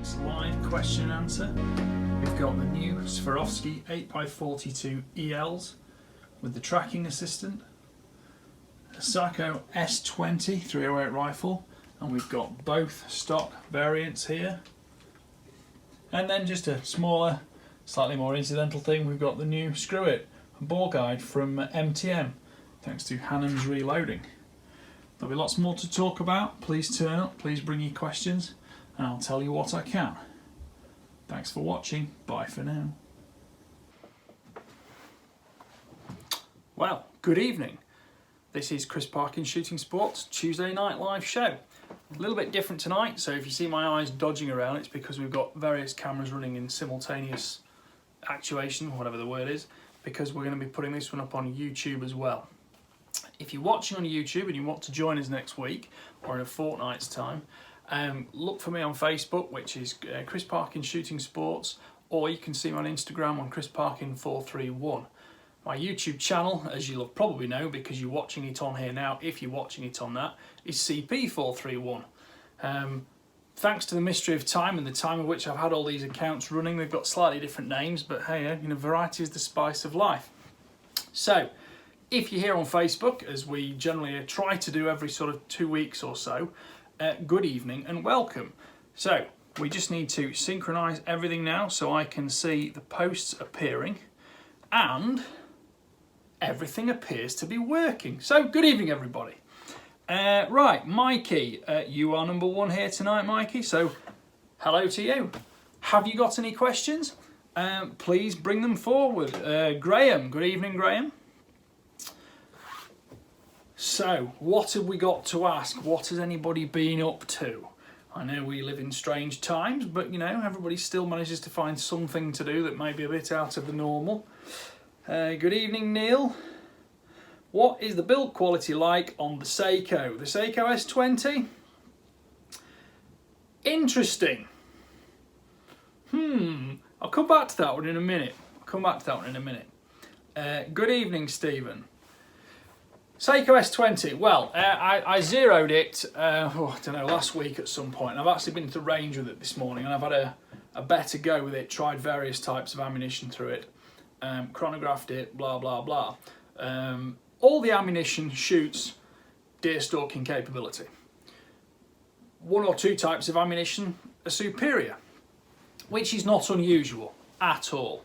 evening's live question and answer. We've got the new Swarovski 8x42 ELs with the tracking assistant, a Sako S20 308 rifle, and we've got both stock variants here. And then just a smaller, slightly more incidental thing, we've got the new Screw It bore guide from MTM, thanks to Hannon's Reloading. There'll be lots more to talk about. Please turn up, please bring your questions, and I'll tell you what I can. Thanks for watching. Bye for now. Well, good evening. This is Chris Parkin Shooting Sports Tuesday night live show. A little bit different tonight, so if you see my eyes dodging around, it's because we've got various cameras running in simultaneous actuation, whatever the word is, because we're going to be putting this one up on YouTube as well. If you're watching on YouTube and you want to join us next week or in a fortnight's time, look for me on Facebook, which is Chris Parkin Shooting Sports, or you can see me on Instagram on Chris Parkin 431. My YouTube channel, as you'll probably know because you're watching it on here now, if you're watching it on that, is CP431. Thanks to the mystery of time and the time of which I've had all these accounts running, they've got slightly different names, but hey, variety is the spice of life. So, if you're here on Facebook, as we generally try to do every sort of 2 weeks or so, good evening and welcome. So, we just need to synchronise everything now so I can see the posts appearing and everything appears to be working. So, good evening everybody. Right, Mikey, you are number one here tonight, Mikey, so hello to you. Have you got any questions? Please bring them forward. Graham, good evening Graham. So, what have we got to ask? What has anybody been up to? I know we live in strange times, but everybody still manages to find something to do that may be a bit out of the normal. Good evening Neil. What is the build quality like on the Sako? The Sako S20? Interesting. I'll come back to that one in a minute. Good evening, Stephen. Sako S20. Well, I zeroed it, I don't know, last week at some point. And I've actually been to range with it this morning, and I've had a better go with it, tried various types of ammunition through it, chronographed it, blah, blah, blah. All the ammunition shoots deer stalking capability. One or two types of ammunition are superior, which is not unusual at all.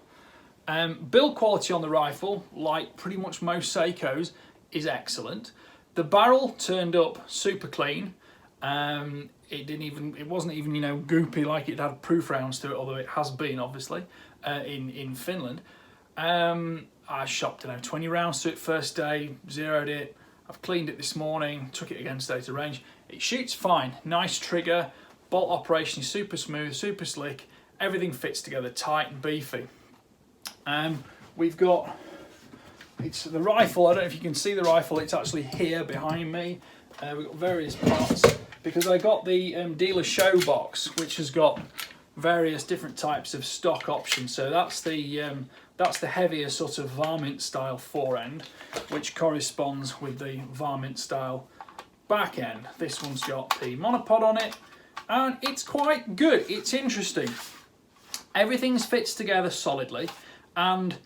Build quality on the rifle, like pretty much most Sakos, is excellent. The barrel turned up super clean. It wasn't even goopy like it had proof rounds to it, although it has been obviously in Finland. I shot 20 rounds to it first day, zeroed it. I've cleaned it this morning, took it again today to range. It shoots fine, nice trigger, bolt operation is super smooth, super slick. Everything fits together tight and beefy. We've got, it's the rifle, I don't know if you can see the rifle, it's actually here behind me. We've got various parts because I got the dealer show box, which has got various different types of stock options. So that's the heavier sort of varmint style forend, which corresponds with the varmint style back end. This one's got the monopod on it, and it's quite good. It's interesting. Everything fits together solidly, and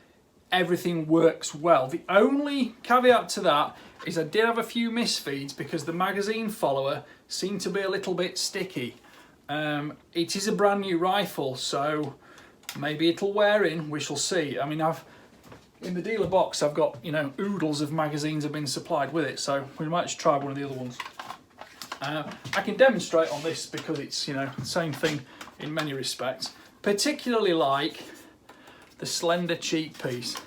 everything works well. The only caveat to that is I did have a few misfeeds because the magazine follower seemed to be a little bit sticky. It is a brand new rifle, so maybe it'll wear in, we shall see. I mean, in the dealer box I've got, oodles of magazines have been supplied with it, so we might just try one of the other ones. I can demonstrate on this because it's, the same thing in many respects. Particularly like the slender cheek piece.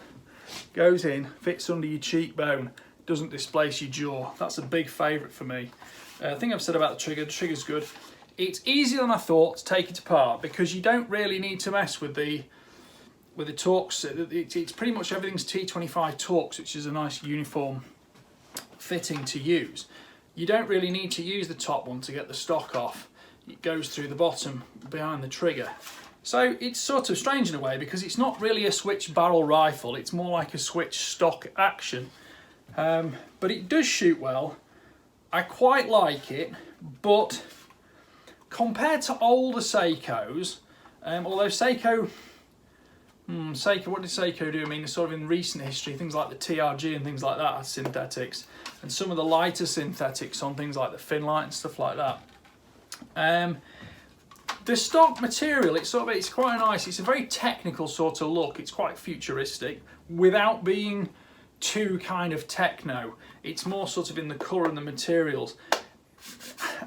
Goes in, fits under your cheekbone, doesn't displace your jaw. That's a big favourite for me. I think I've said about the trigger's good. It's easier than I thought to take it apart because you don't really need to mess with the Torx. It's pretty much everything's T25 Torx, which is a nice uniform fitting to use. You don't really need to use the top one to get the stock off. It goes through the bottom behind the trigger. So it's sort of strange in a way because it's not really a switch barrel rifle, it's more like a switch stock action. But it does shoot well. I quite like it, but compared to older Sakos, although Sako, what did Sako do? I mean, sort of in recent history, things like the TRG and things like that are synthetics, and some of the lighter synthetics on things like the Finlight and stuff like that. The stock material, it's quite nice. It's a very technical sort of look. It's quite futuristic without being too kind of techno. It's more sort of in the colour and the materials.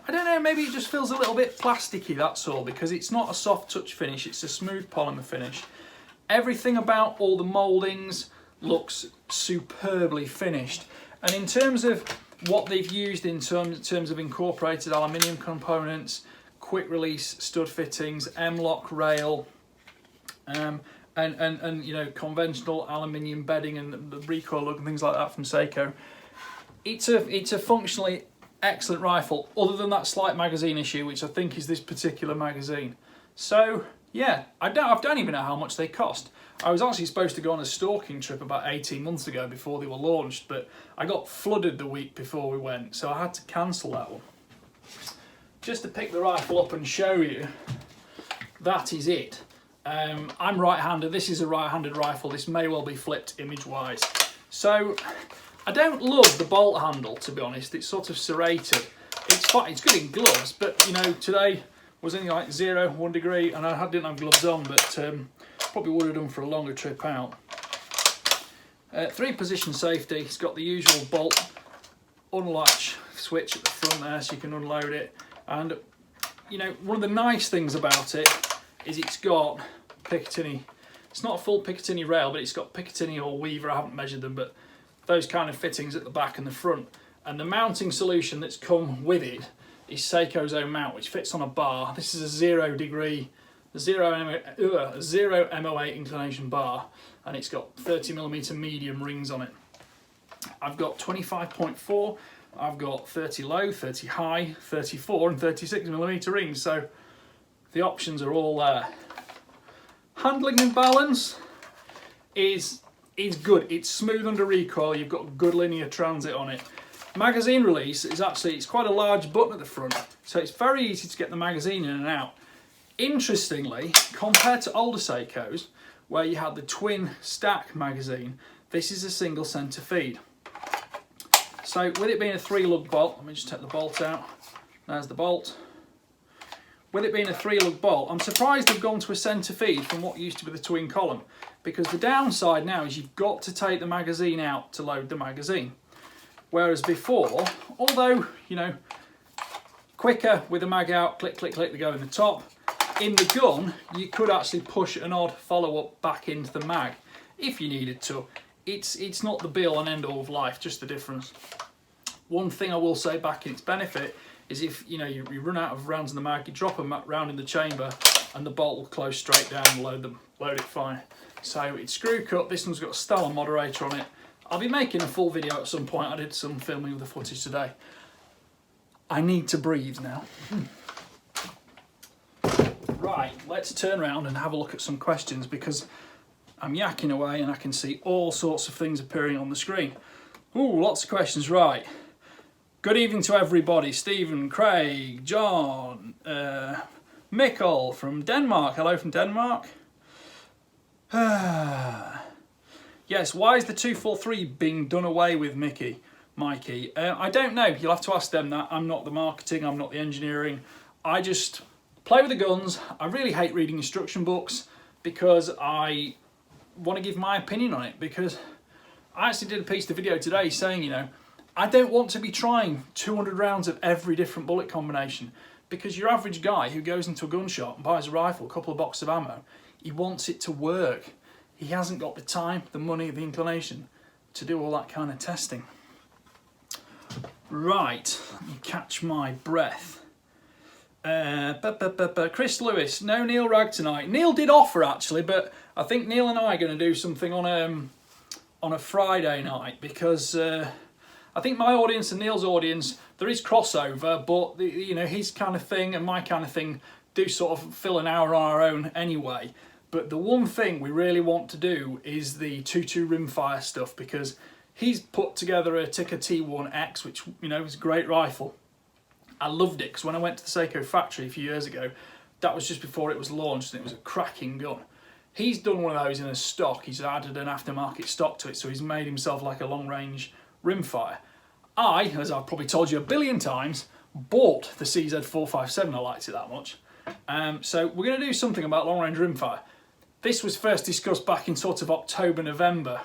I don't know, maybe it just feels a little bit plasticky, that's all, because it's not a soft touch finish, it's a smooth polymer finish. Everything about all the mouldings looks superbly finished. And in terms of what they've used in terms of incorporated aluminium components, quick release stud fittings, M-lock rail, and you know, conventional aluminium bedding and the recoil look and things like that from Sako, it's a functionally excellent rifle, other than that slight magazine issue, which I think is this particular magazine. So yeah, I don't even know how much they cost. I was actually supposed to go on a stalking trip about 18 months ago before they were launched, but I got flooded the week before we went, so I had to cancel that one. Just to pick the rifle up and show you, that is it. I'm right-handed, this is a right-handed rifle, this may well be flipped image-wise. So, I don't love the bolt handle, to be honest, it's sort of serrated. It's fine, it's good in gloves, but you know, today was only like 1 degree, and I didn't have gloves on, but probably would have done for a longer trip out. 3-position safety, it's got the usual bolt unlatch switch at the front there, so you can unload it. And you know, one of the nice things about it is it's got Picatinny. It's not a full Picatinny rail, but it's got Picatinny or Weaver, I haven't measured them, but those kind of fittings at the back and the front. And the mounting solution that's come with it is Sako's own mount, which fits on a bar. This is a 0 MO8 inclination bar, and it's got 30mm medium rings on it. I've got 25.4, I've got 30 low, 30 high, 34 and 36mm rings, so the options are all there. Handling and balance is good. It's smooth under recoil, you've got good linear transit on it. Magazine release is it's quite a large button at the front, so it's very easy to get the magazine in and out. Interestingly, compared to older Sakos, where you had the twin stack magazine, this is a single centre feed. So with it being a 3-lug bolt, let me just take the bolt out, there's the bolt. With it being a 3-lug bolt, I'm surprised they've gone to a centre feed from what used to be the twin column, because the downside now is you've got to take the magazine out to load the magazine. Whereas before, although, you know, quicker with the mag out, click, click, click, they go in the top. In the gun, you could actually push an odd follow-up back into the mag if you needed to. It's not the be-all and end-all of life, just the difference. One thing I will say back in its benefit is if you know you run out of rounds in the mag, you drop a round in the chamber and the bolt will close straight down and load it fine. So it's screw cut, this one's got a Stellar moderator on it. I'll be making a full video at some point. I did some filming of the footage today. I need to breathe now. Right, let's turn around and have a look at some questions, because I'm yakking away and I can see all sorts of things appearing on the screen. Ooh, lots of questions, right. Good evening to everybody. Stephen, Craig, John, Mikkel from Denmark. Hello from Denmark. Yes, why is the 243 being done away with, Mikey? I don't know. You'll have to ask them that. I'm not the marketing, I'm not the engineering. I just play with the guns. I really hate reading instruction books because I want to give my opinion on it, because I actually did a piece of the video today saying, you know, I don't want to be trying 200 rounds of every different bullet combination, because your average guy who goes into a gun shop and buys a rifle, a couple of boxes of ammo, he wants it to work. He hasn't got the time, the money, the inclination to do all that kind of testing. Right, let me catch my breath. Chris Lewis, no Neil Rag tonight. Neil did offer actually, but I think Neil and I are going to do something on a Friday night, because I think my audience and Neil's audience, there is crossover, but you know, his kind of thing and my kind of thing do sort of fill an hour on our own anyway. But the one thing we really want to do is the 2.2 rimfire stuff, because he's put together a Tikka T1X, which, you know, is a great rifle. I loved it because when I went to the Sako factory a few years ago, that was just before it was launched and it was a cracking gun. He's done one of those in a stock. He's added an aftermarket stock to it, so he's made himself like a long-range rimfire. I, as I've probably told you a billion times, bought the CZ457. I liked it that much. So we're going to do something about long-range rimfire. This was first discussed back in sort of November,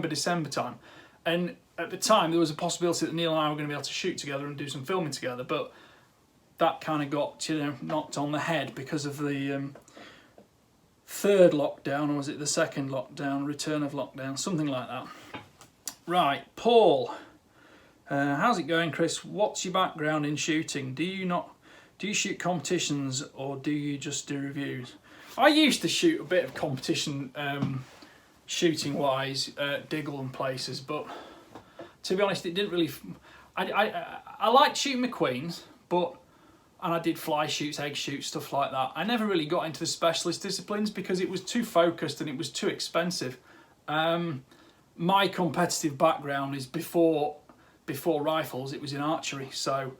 December time. And at the time, there was a possibility that Neil and I were going to be able to shoot together and do some filming together, but that kind of got, knocked on the head because of the third lockdown, or was it the second lockdown, return of lockdown, something like that. Right, Paul, how's it going, Chris? What's your background in shooting? Do you shoot competitions or do you just do reviews? I used to shoot a bit of competition shooting wise at Diggle and places, but to be honest, it didn't really. I liked shooting McQueens, and I did fly shoots, egg shoots, stuff like that. I never really got into the specialist disciplines because it was too focused and it was too expensive. My competitive background is before rifles, it was in archery, so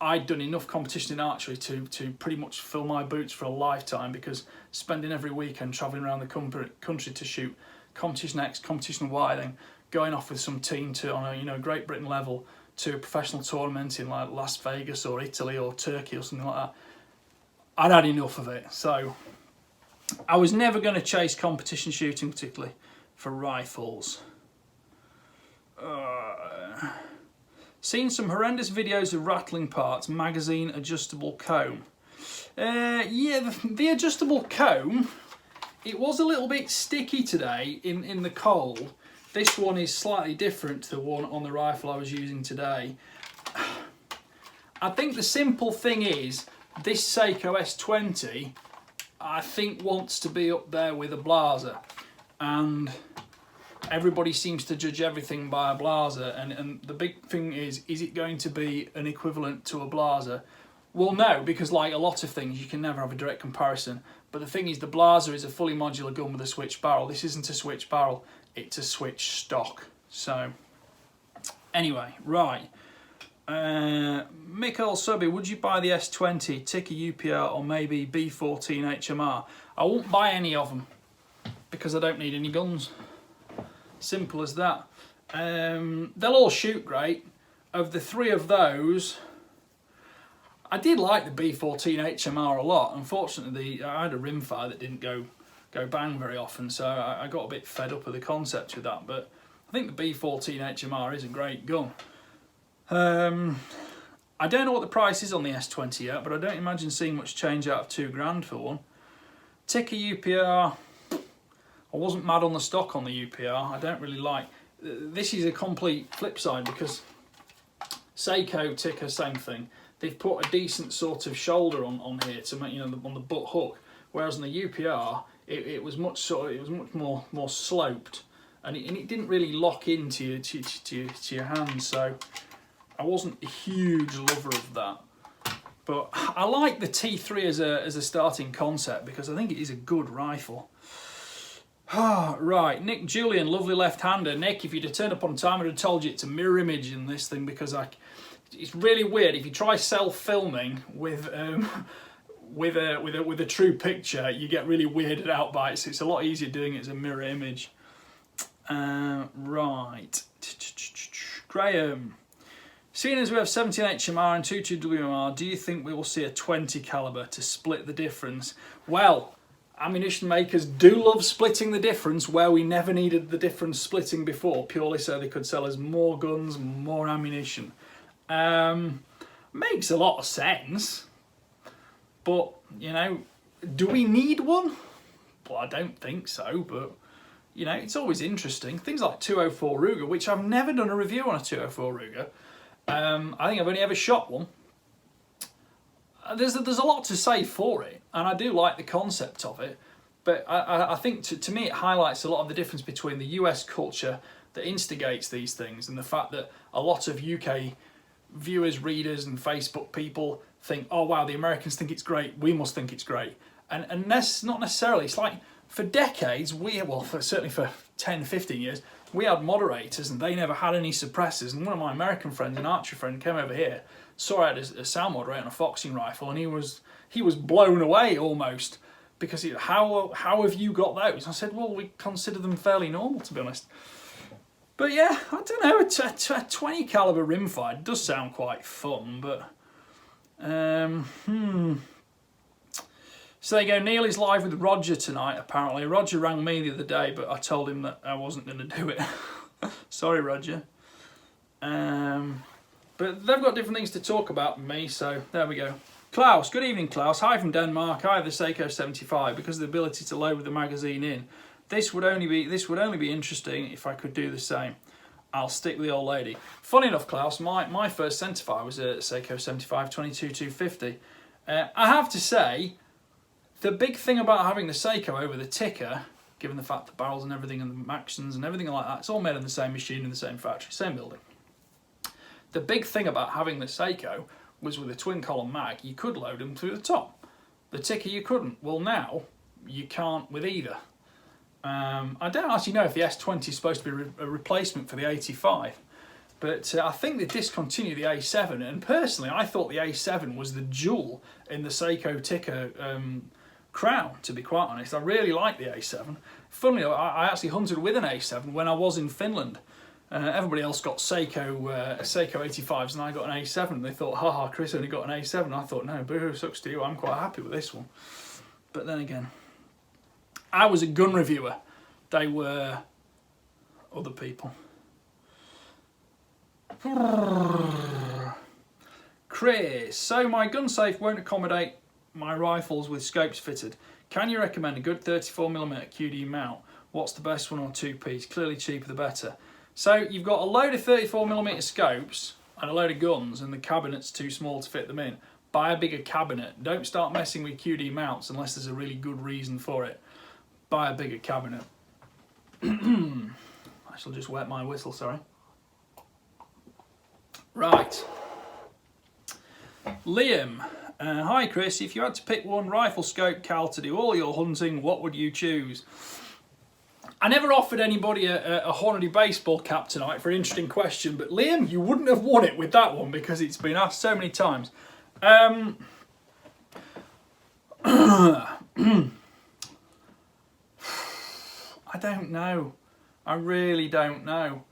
I'd done enough competition in archery to pretty much fill my boots for a lifetime, because spending every weekend travelling around the country to shoot competition X, competition Y, then going off with some team to on a Great Britain level to a professional tournament in like Las Vegas or Italy or Turkey or something like that. I'd had enough of it, so I was never going to chase competition shooting, particularly for rifles. Seen some horrendous videos of rattling parts, magazine adjustable comb. Yeah, the adjustable comb, it was a little bit sticky today in the cold. This one is slightly different to the one on the rifle I was using today. I think the simple thing is, this Sako S20, I think wants to be up there with a Blaser. And everybody seems to judge everything by a Blaser, and the big thing is it going to be an equivalent to a Blaser? Well, no, because like a lot of things, you can never have a direct comparison. But the thing is, the Blaser is a fully modular gun with a switch barrel. This isn't a switch barrel, it's a switch stock. So, anyway, right. Mikhail Subby, would you buy the S20, Tikka UPR, or maybe B14 HMR? I won't buy any of them, because I don't need any guns. Simple as that. They'll all shoot great. Of the three of those, I did like the B14 HMR a lot. Unfortunately, I had a rimfire that didn't go bang very often, so I got a bit fed up with the concept with that. But I think the B14 HMR is a great gun. I don't know what the price is on the S20 yet, but I don't imagine seeing much change out of £2,000 for one. Tikka UPR, I wasn't mad on the stock on the UPR. I don't really like. This is a complete flip side, because Sako, Tikka, same thing. They've put a decent sort of shoulder on here to make, on the butt hook, whereas on the UPR it was much more sloped, and it didn't really lock into your hand. So I wasn't a huge lover of that. But I like the T3 as a starting concept, because I think it is a good rifle. Right, Nick Julian, lovely left-hander. Nick, if you'd have turned up on time, I'd have told you it's a mirror image in this thing, because it's really weird. If you try self-filming with a true picture, you get really weirded out by it. So it's a lot easier doing it as a mirror image. Right, Graham. Seeing as we have 17 HMR and 22 WMR, do you think we will see a 20 caliber to split the difference? Well, ammunition makers do love splitting the difference where we never needed the difference splitting before, purely so they could sell us more guns, more ammunition. Makes a lot of sense, but do we need one? Well, I don't think so, but it's always interesting. Things like 204 Ruger, which I've never done a review on a 204 Ruger. I think I've only ever shot one. There's a lot to say for it, and I do like the concept of it, but I think to me it highlights a lot of the difference between the US culture that instigates these things and the fact that a lot of UK viewers, readers and Facebook people think, oh wow, the Americans think it's great, we must think it's great. And that's not necessarily. It's like, for decades, certainly for 10, 15 years, we had moderators and they never had any suppressors. And one of my American friends, an archery friend, came over here, saw I had a sound mod rate on a foxing rifle, and he was blown away almost, because how have you got those? I said, well, we consider them fairly normal, to be honest. But yeah, I don't know, a 20 caliber rimfire does sound quite fun, but So there you go, Neil is live with Roger tonight, apparently. Roger rang me the other day, but I told him that I wasn't going to do it. Sorry, Roger. But they've got different things to talk about with me, so there we go. Klaus, good evening, Klaus. Hi from Denmark. I have the Sako 75 because of the ability to load with the magazine in. This would only be interesting if I could do the same. I'll stick with the old lady. Funny enough, Klaus, my first centerfire was a Sako 75 22-250. I have to say, the big thing about having the Sako over the Tikka, given the fact the barrels and everything and the Maxons and everything like that, it's all made in the same machine in the same factory, same building. The big thing about having the Sako was with a twin column mag, you could load them through the top. The Tikka you couldn't. Well, now you can't with either. I don't actually know if the S20 is supposed to be a replacement for the 85, but I think they discontinued the A7, and personally I thought the A7 was the jewel in the Sako Tikka crown, to be quite honest. I really like the A7. Funnily enough, I actually hunted with an A7 when I was in Finland. Everybody else got Sako 85s and I got an A7. They thought, haha, Chris only got an A7. I thought, no, boo, sucks to you, I'm quite happy with this one. But then again, I was a gun reviewer. They were other people. Chris, so my gun safe won't accommodate my rifles with scopes fitted. Can you recommend a good 34mm QD mount? What's the best one or two piece? Clearly cheaper the better. So you've got a load of 34mm scopes and a load of guns, and the cabinet's too small to fit them in. Buy a bigger cabinet. Don't start messing with QD mounts unless there's a really good reason for it. Buy a bigger cabinet. I shall just wet my whistle, sorry. Right. Liam. Hi Chris, if you had to pick one rifle scope cal to do all your hunting, what would you choose? I never offered anybody a Hornady baseball cap tonight for an interesting question, but Liam, you wouldn't have won it with that one because it's been asked so many times. I don't know. I really don't know.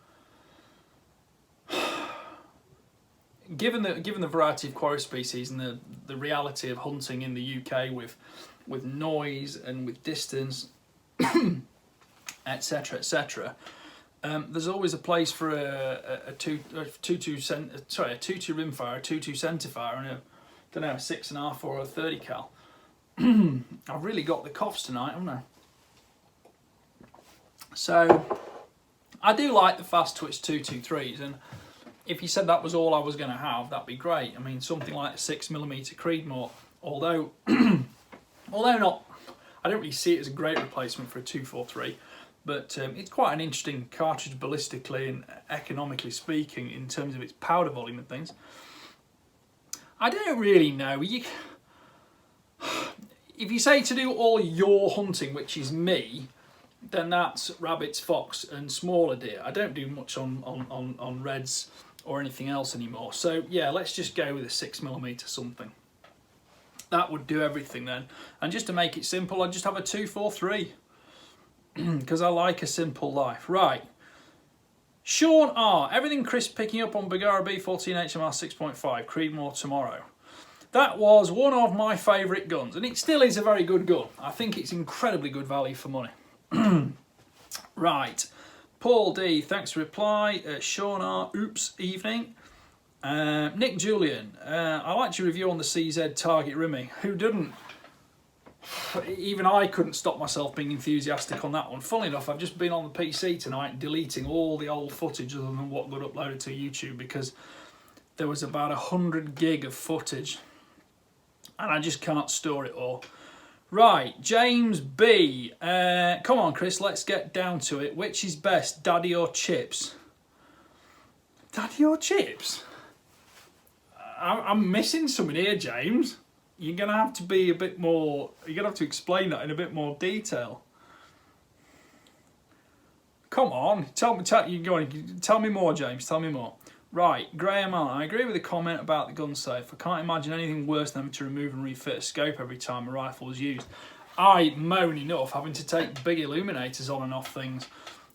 Given the variety of quarry species and the reality of hunting in the UK with noise and with distance, etc., etc., there's always a place for a 2.2 rimfire, a 2.2 centerfire, and a 6.5 or a 30 cal. I've really got the coughs tonight, haven't I? So I do like the fast twitch 223s, and if you said that was all I was going to have, that'd be great. I mean, something like a 6mm Creedmoor, although not, I don't really see it as a great replacement for a 243, but it's quite an interesting cartridge ballistically and economically speaking in terms of its powder volume and things. I don't really know. If you say to do all your hunting, which is me, then that's rabbits, fox and smaller deer. I don't do much on reds or anything else anymore. So yeah, let's just go with a 6mm something. That would do everything then. And just to make it simple, I'd just have a 243 because I like a simple life. Right. Sean R. Everything Chris picking up on Bergara B14 HMR 6.5 Creedmoor tomorrow. That was one of my favourite guns, and it still is a very good gun. I think it's incredibly good value for money. Right, Paul D, thanks for reply. Sean R, oops, evening. Nick Julian, I liked your review on the CZ target rimming. Who didn't? Even I couldn't stop myself being enthusiastic on that one. Funnily enough, I've just been on the PC tonight deleting all the old footage other than what got uploaded to YouTube because there was about 100 gig of footage and I just can't store it all. Right, James B. Come on, Chris, let's get down to it. Which is best, daddy or chips? Daddy or chips? I'm missing something here, James. You're going to have to be a bit more... You're going to have to explain that in a bit more detail. Come on, tell me more, James. Tell me more. Right, Graham on. I agree with the comment about the gun safe. I can't imagine anything worse than having to remove and refit a scope every time a rifle is used. I moan enough having to take big illuminators on and off things.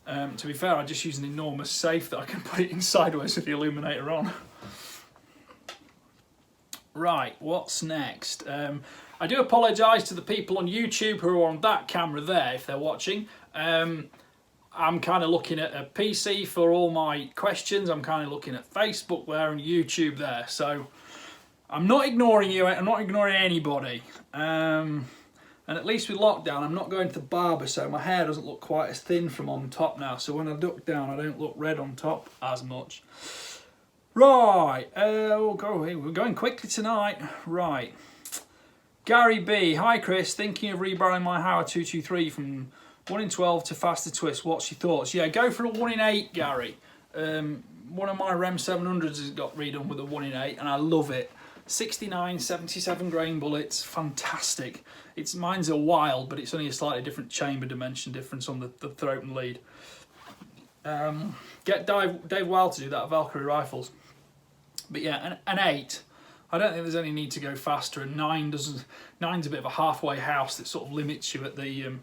To be fair, I just use an enormous safe that I can put it in sideways with the illuminator on. Right, what's next? I do apologise to the people on YouTube who are on that camera there if they're watching. I'm kind of looking at a PC for all my questions. I'm kind of looking at Facebook there and YouTube there. So I'm not ignoring you. I'm not ignoring anybody. And at least with lockdown, I'm not going to the barber, so my hair doesn't look quite as thin from on top now. So when I duck down, I don't look red on top as much. Right, we're going quickly tonight. Right. Gary B. Hi Chris, thinking of rebarreling my Howard 223 from 1 in 12 to faster twist. What's your thoughts? Yeah, go for a 1 in 8, Gary. One of my REM 700s has got redone with a 1 in 8 and I love it. 69, 77 grain bullets, fantastic. Mine's a wild, but it's only a slightly different chamber dimension difference on the throat and lead. Get Dave Wild to do that at Valkyrie Rifles. But yeah, an 8. I don't think there's any need to go faster, and 9's a bit of a halfway house that sort of limits you at the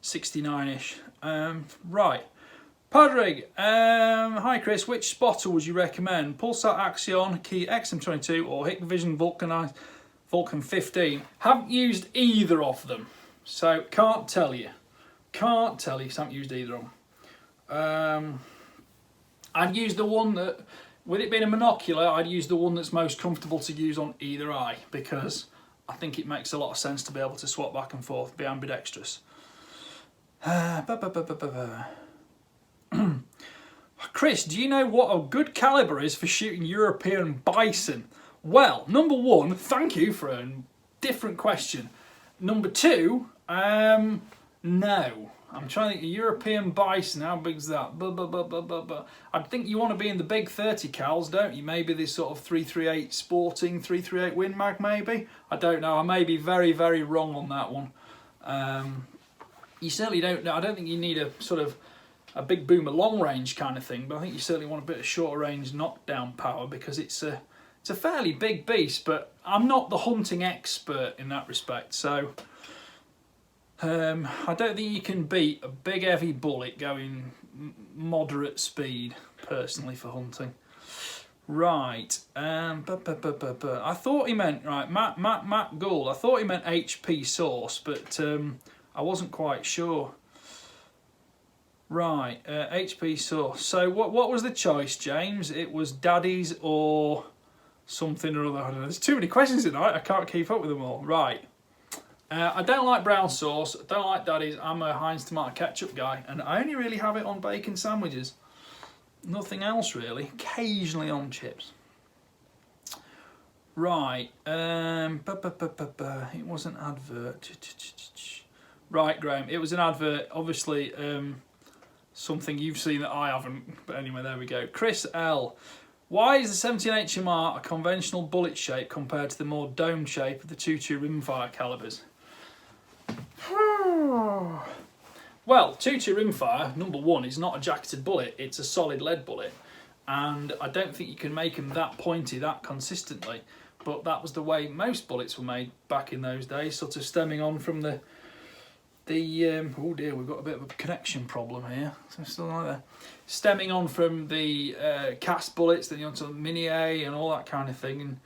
69-ish. Right. Padrig, hi Chris, which spotter would you recommend? Pulsar Axion, Key XM22 or Hikvision Vulcan 15? Haven't used either of them, so can't tell you. Can't tell you because I haven't used either of them. I'd use the one that, with it being a monocular, I'd use the one that's most comfortable to use on either eye because I think it makes a lot of sense to be able to swap back and forth, be ambidextrous. Chris, do you know what a good calibre is for shooting European bison? Well, number one, thank you for a different question. Number two, no. I'm trying to think of European bison, how big's that? I think you want to be in the big 30 cals, don't you? Maybe this sort of 338 Sporting, 338 Win Mag maybe? I don't know, I may be very, very wrong on that one. You certainly don't know, I don't think you need a sort of a big boomer long range kind of thing, but I think you certainly want a bit of shorter range knockdown power because it's a fairly big beast, but I'm not the hunting expert in that respect, so I don't think you can beat a big heavy bullet going moderate speed personally for hunting. Right, I thought he meant, right, Matt Gould, I thought he meant HP source, but I wasn't quite sure. Right, HP source. So what was the choice, James? It was Daddy's or something or other. I don't know. There's too many questions tonight. I can't keep up with them all. Right. I don't like brown sauce. I don't like Daddy's. I'm a Heinz tomato ketchup guy, and I only really have it on bacon sandwiches. Nothing else really. Occasionally on chips. Right. It was an advert. Right, Graham. It was an advert. Obviously. Something you've seen that I haven't, but anyway, there we go. Chris L. Why is the 17 HMR a conventional bullet shape compared to the more domed shape of the 22 rimfire calibers? Well, 22 rimfire, number one, is not a jacketed bullet, it's a solid lead bullet. And I don't think you can make them that pointy that consistently, but that was the way most bullets were made back in those days, sort of stemming on from the oh dear, we've got a bit of a connection problem here. So still like that. Stemming on from the cast bullets, then you onto the Mini A and all that kind of thing. And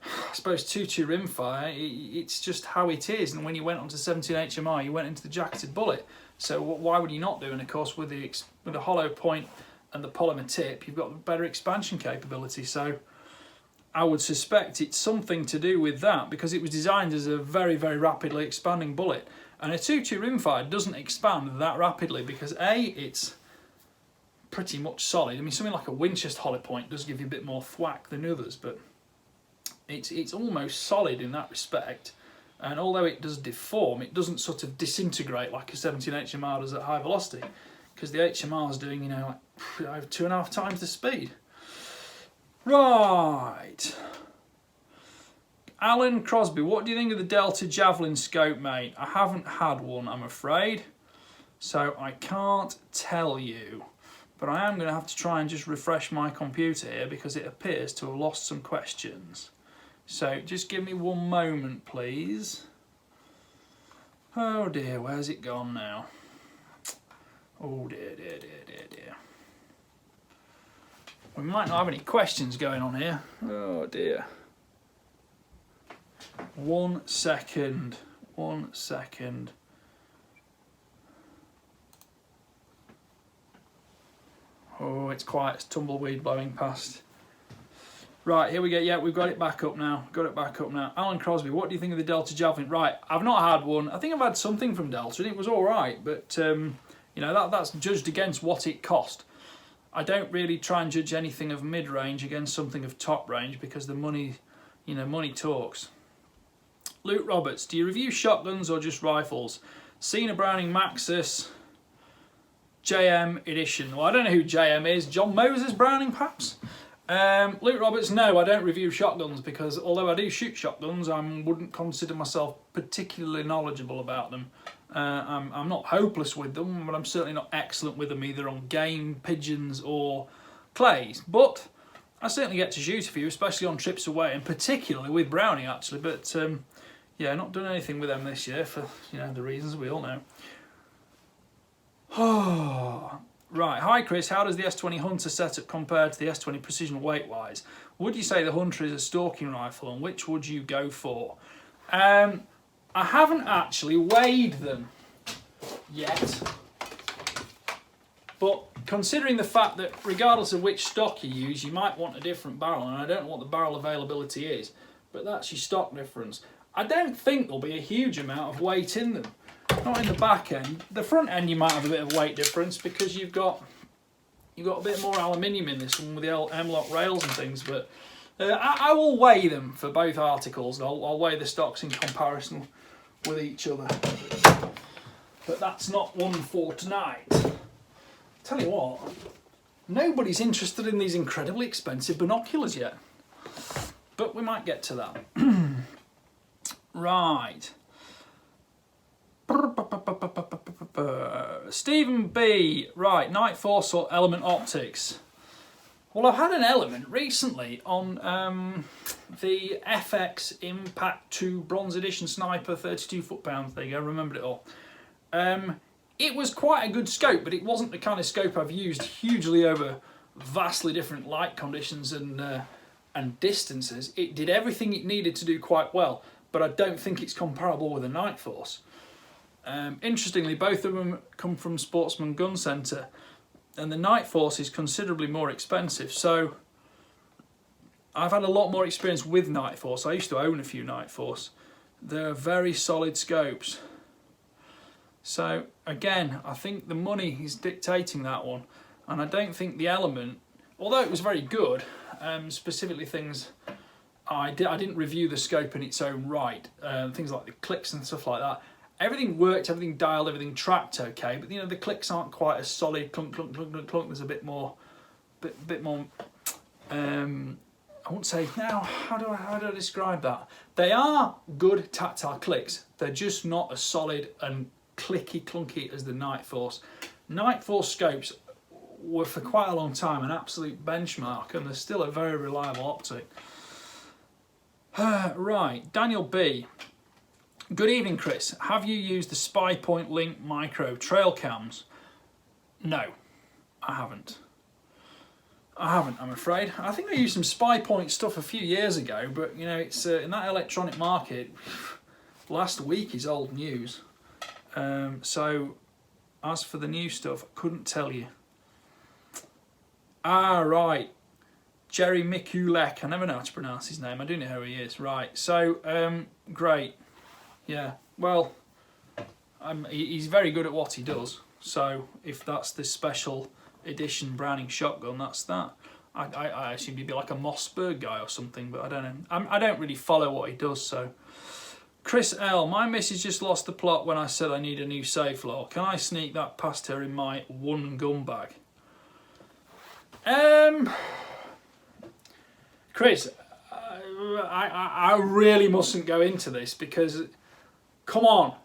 I suppose 22 rimfire, it's just how it is. And when you went onto 17 HMR, you went into the jacketed bullet. So why would you not do? And of course, with the hollow point and the polymer tip, you've got better expansion capability. So I would suspect it's something to do with that because it was designed as a very, very rapidly expanding bullet. And a 22 rimfire doesn't expand that rapidly because A, it's pretty much solid. I mean, something like a Winchester hollow point does give you a bit more thwack than others, but it's almost solid in that respect. And although it does deform, it doesn't sort of disintegrate like a 17 HMR does at high velocity, because the HMR is doing, you know, like 2.5 times the speed. Right. Alan Crosby, what do you think of the Delta Javelin scope, mate? I haven't had one, I'm afraid, so I can't tell you. but I am going to have to try and just refresh my computer here because it appears to have lost some questions. So just give me one moment, please. Oh dear, where's it gone now? Oh dear, dear, dear, dear, dear. We might not have any questions going on here. Oh dear. 1 second. 1 second. Oh, it's quiet. It's tumbleweed blowing past. Right, here we go. Yeah, we've got it back up now. Got it back up now. Alan Crosby, what do you think of the Delta Javelin? Right, I've not had one. I think I've had something from Delta and it was all right, but you know, that's judged against what it cost. I don't really try and judge anything of mid-range against something of top range because the money, you know, money talks. Luke Roberts, do you review shotguns or just rifles? Cena Browning Maxus JM edition. Well, I don't know who JM is. John Moses Browning, perhaps? Luke Roberts, no, I don't review shotguns because although I do shoot shotguns, I wouldn't consider myself particularly knowledgeable about them. I'm not hopeless with them, but I'm certainly not excellent with them either on game, pigeons or clays. But I certainly get to shoot a few, especially on trips away, and particularly with Browning actually. But yeah, not done anything with them this year for, you know, the reasons we all know. Oh. Right, hi Chris, how does the S20 Hunter setup compare to the S20 Precision weight-wise? Would you say the Hunter is a stalking rifle and which would you go for? I haven't actually weighed them yet, but considering the fact that regardless of which stock you use, you might want a different barrel, and I don't know what the barrel availability is, but that's your stock difference. I don't think there'll be a huge amount of weight in them. Not in the back end. The front end you might have a bit of weight difference because you've got a bit more aluminium in this one with the M-lock rails and things. But I will weigh them for both articles. I'll weigh the stocks in comparison with each other. But that's not one for tonight. Tell you what, nobody's interested in these incredibly expensive binoculars yet. But we might get to that. Right. Stephen B. Right, Night Force or Element Optics? Well, I've had an Element recently on the FX Impact 2 Bronze Edition Sniper 32 foot-pounds. There you go, remembered it all. It was quite a good scope, but it wasn't the kind of scope I've used hugely over vastly different light conditions and distances. It did everything it needed to do quite well, but I don't think it's comparable with a Night Force. Interestingly, both of them come from Sportsman Gun Centre, and the Night Force is considerably more expensive. So I've had a lot more experience with Night Force. I used to own a few Night Force. They're very solid scopes. So again, I think the money is dictating that one, and I don't think the Element, although it was very good, specifically things I didn't review the scope in its own right. Things like the clicks and stuff like that. Everything worked, everything dialed, everything tracked okay, but you know the clicks aren't quite as solid. Clunk, clunk, clunk, clunk, clunk. There's a bit more. I won't say now. How do I describe that? They are good tactile clicks. They're just not as solid and clicky clunky as the Night Force. Night Force scopes were for quite a long time an absolute benchmark, and they're still a very reliable optic. Right, Daniel B. Good evening, Chris. Have you used the SpyPoint Link Micro trail cams? No, I haven't. I'm afraid. I think I used some SpyPoint stuff a few years ago, but you know, it's in that electronic market. Last week is old news. So, as for the new stuff, I couldn't tell you. Ah, right. Jerry Mikulek. I never know how to pronounce his name. I do know who he is. Right. So, great. Yeah, well, he's very good at what he does, so if that's the special edition Browning shotgun, that's that. I assume he'd be like a Mossberg guy or something, but I don't know. I don't really follow what he does, so. Chris L, my missus just lost the plot when I said I need a new safe floor. Can I sneak that past her in my one gun bag? Chris, I really mustn't go into this because... Come on,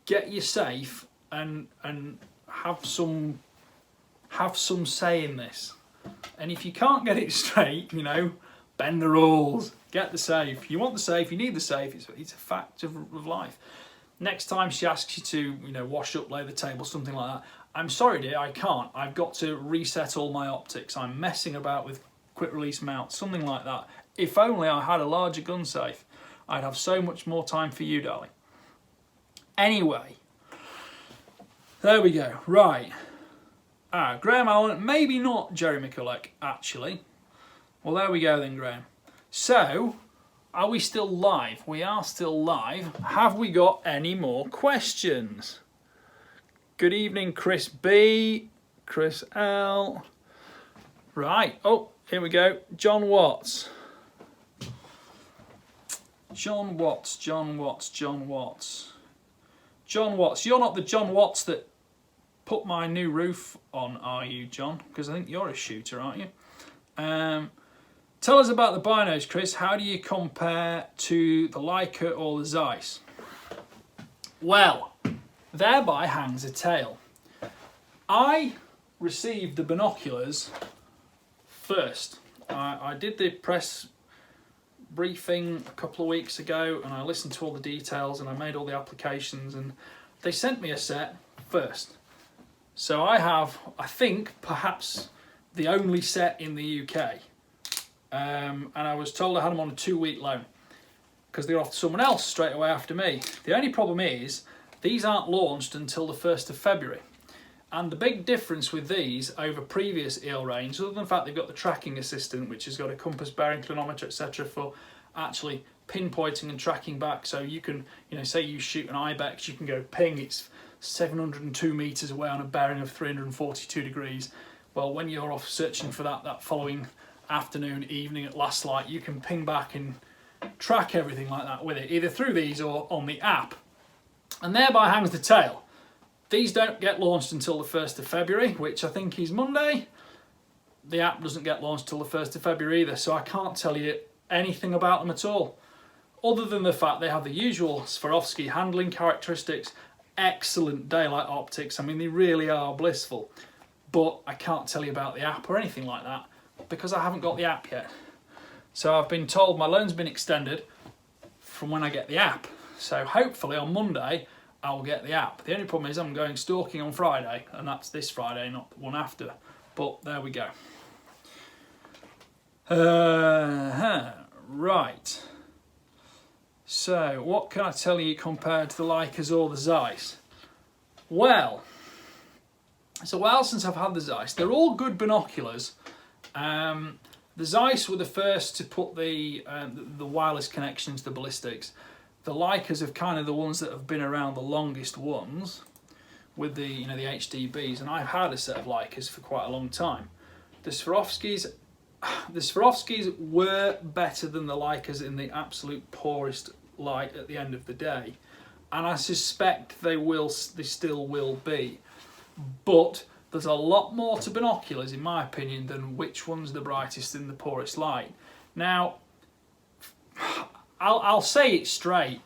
get your safe and have some have some say in this. And if you can't get it straight, you know, bend the rules, get the safe. You want the safe, you need the safe, it's a fact of life. Next time she asks you to, you know, wash up, lay the table, something like that, I'm sorry dear, I can't. I've got to reset all my optics. I'm messing about with quick release mounts, something like that. If only I had a larger gun safe, I'd have so much more time for you, darling. Anyway, there we go, right. Graham Allen, maybe not Jerry McCulloch, actually. Well, there we go then, Graham. So, are we still live? We are still live. Have we got any more questions? Good evening, Chris B, Chris L. Right, oh, here we go. John Watts. John Watts, John Watts, John Watts. John Watts, you're not the John Watts that put my new roof on, are you, John? Because I think you're a shooter, aren't you? Tell us about the binos, Chris. How do you compare to the Leica or the Zeiss? Well, thereby hangs a tale. I received the binoculars first. I did the press briefing a couple of weeks ago and I listened to all the details and I made all the applications and they sent me a set first. So I have, I think, perhaps the only set in the UK. And I was told I had them on a 2-week loan because they were off to someone else straight away after me. The only problem is these aren't launched until the 1st of February. And the big difference with these over previous EL range, other than the fact they've got the tracking assistant, which has got a compass, bearing, clinometer, etc. for actually pinpointing and tracking back. So you can, you know, say you shoot an ibex, you can go ping, it's 702 meters away on a bearing of 342 degrees. Well, when you're off searching for that following afternoon, evening at last light, you can ping back and track everything like that with it, either through these or on the app. And thereby hangs the tale. These don't get launched until the 1st of February, which I think is Monday. The app doesn't get launched till the 1st of February either, so I can't tell you anything about them at all. Other than the fact they have the usual Swarovski handling characteristics, excellent daylight optics, I mean they really are blissful. But I can't tell you about the app or anything like that because I haven't got the app yet. So I've been told my loan's been extended from when I get the app. So hopefully on Monday I will get the app. The only problem is I'm going stalking on Friday, and that's this Friday, not the one after. But there we go. Right. So what can I tell you compared to the Leicas or the Zeiss? Well, it's a while since I've had the Zeiss. They're all good binoculars. The Zeiss were the first to put the wireless connection to the ballistics. The Leicas are kind of the ones that have been around the longest ones with the, you know, the HDBs, and I've had a set of Leicas for quite a long time. The Swarovskis were better than the Leicas in the absolute poorest light at the end of the day, and I suspect they still will be. But there's a lot more to binoculars, in my opinion, than which one's the brightest in the poorest light. Now, I'll say it straight.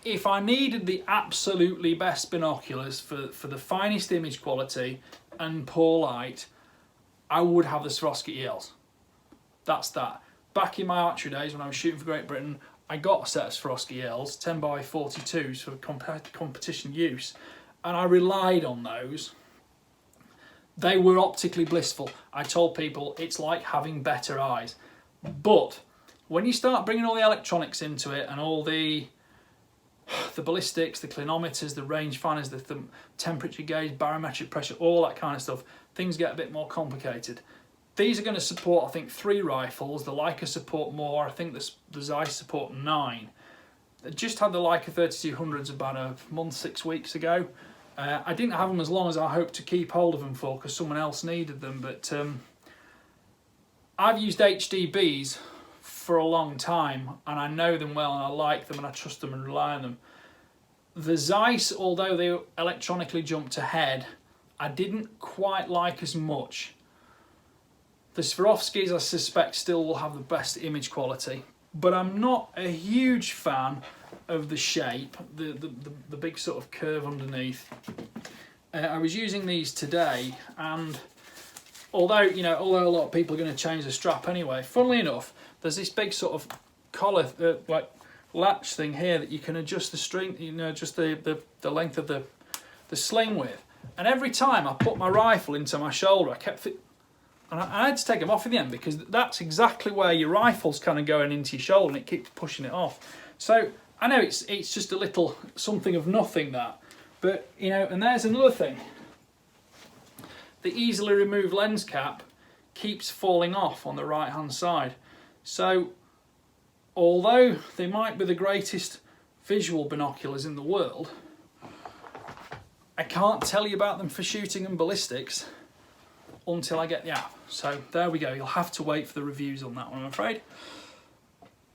If I needed the absolutely best binoculars for the finest image quality and poor light, I would have the Swarovski ELs. That's that. Back in my archery days when I was shooting for Great Britain, I got a set of Swarovski ELs, 10x42s for competition use, and I relied on those. They were optically blissful. I told people it's like having better eyes. But when you start bringing all the electronics into it and all the ballistics, the clinometers, the rangefinders, the temperature gauge, barometric pressure, all that kind of stuff, things get a bit more complicated. These are going to support, I think, 3 rifles. The Leica support more. I think the Zeiss support 9. I just had the Leica 3200s about a month, 6 weeks ago. I didn't have them as long as I hoped to keep hold of them for because someone else needed them, but I've used HDBs for a long time and I know them well and I like them and I trust them and rely on them. The Zeiss, although they electronically jumped ahead, I didn't quite like as much. The Swarovskis, I suspect, still will have the best image quality, but I'm not a huge fan of the shape, the big sort of curve underneath. I was using these today and although a lot of people are going to change the strap anyway, funnily enough, there's this big sort of collar, like latch thing here that you can adjust the string, just the length of the sling with. And every time I put my rifle into my shoulder, and I had to take them off in the end, because that's exactly where your rifle's kind of going into your shoulder, and it keeps pushing it off. So I know it's just a little something of nothing, that, but and there's another thing. The easily removed lens cap keeps falling off on the right hand side. So although they might be the greatest visual binoculars in the world, I can't tell you about them for shooting and ballistics until I get the app. So there we go, you'll have to wait for the reviews on that one, I'm afraid.